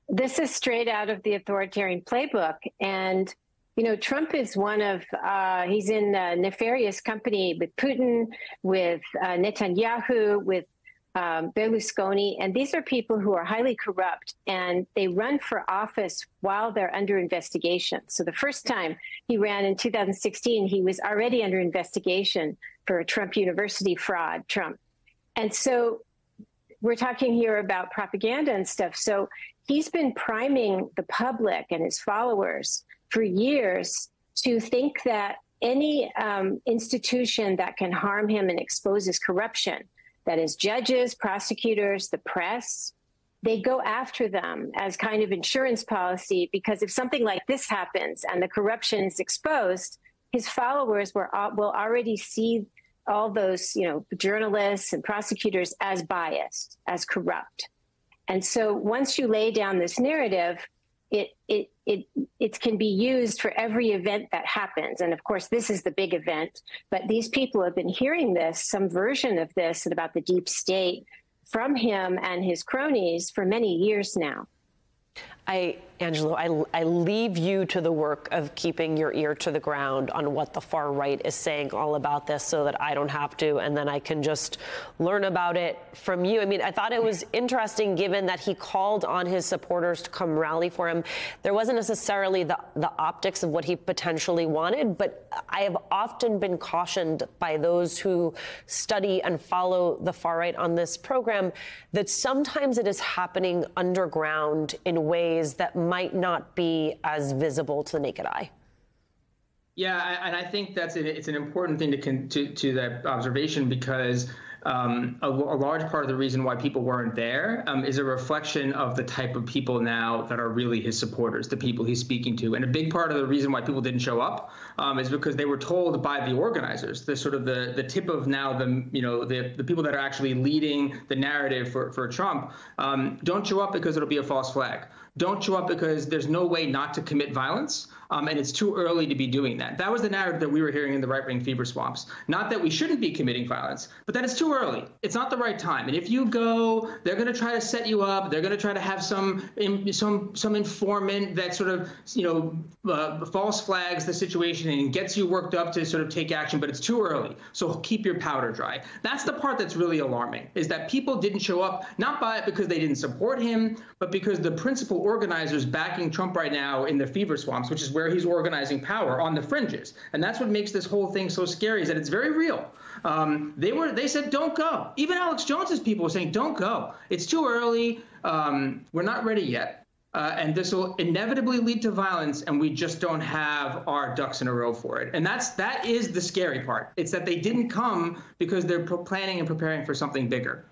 This is straight out of the authoritarian playbook. And, you know, Trump is he's in a nefarious company with Putin, with Netanyahu, with Berlusconi. And these are people who are highly corrupt, and they run for office while they're under investigation. So the first time he ran in 2016, he was already under investigation for a Trump University fraud, And so we're talking here about propaganda and stuff. So he's been priming the public and his followers for years to think that any institution that can harm him and expose his corruption, that is judges, prosecutors, the press, they go after them as kind of insurance policy, because if something like this happens and the corruption is exposed, his followers will already see all those, you know, journalists and prosecutors as biased, as corrupt. And so once you lay down this narrative, it can be used for every event that happens. And of course, this is the big event. But these people have been hearing this, some version of this, and about the deep state from him and his cronies for many years now. Angelo, I leave you to the work of keeping your ear to the ground on what the far right is saying all about this, so that I don't have to, and then I can just learn about it from you. I mean, I thought it was interesting, given that he called on his supporters to come rally for him. There wasn't necessarily the optics of what he potentially wanted, but I have often been cautioned by those who study and follow the far right on this program that sometimes it is happening underground in ways that might not be as visible to the naked eye. Yeah, and I think it's an important thing to that observation, because a large part of the reason why people weren't there is a reflection of the type of people now that are really his supporters, the people he's speaking to. And a big part of the reason why people didn't show up is because they were told by the organizers, the sort of the tip of now the people that are actually leading the narrative for Trump, don't show up because it'll be a false flag. Don't show up because there's no way not to commit violence, and it's too early to be doing that. That was the narrative that we were hearing in the right-wing fever swamps. Not that we shouldn't be committing violence, but that it's too early. It's not the right time. And if you go, they're going to try to set you up. They're going to try to have some informant that sort of false flags the situation and gets you worked up to sort of take action. But it's too early. So keep your powder dry. That's the part that's really alarming, is that people didn't show up, not because they didn't support him, but because the principal organizers backing Trump right now in the fever swamps, which is where he's organizing power, on the fringes. And that's what makes this whole thing so scary, is that it's very real. They said, don't go. Even Alex Jones's people were saying, don't go. It's too early. We're not ready yet. And this will inevitably lead to violence, and we just don't have our ducks in a row for it. And that is the scary part. It's that they didn't come because they're planning and preparing for something bigger.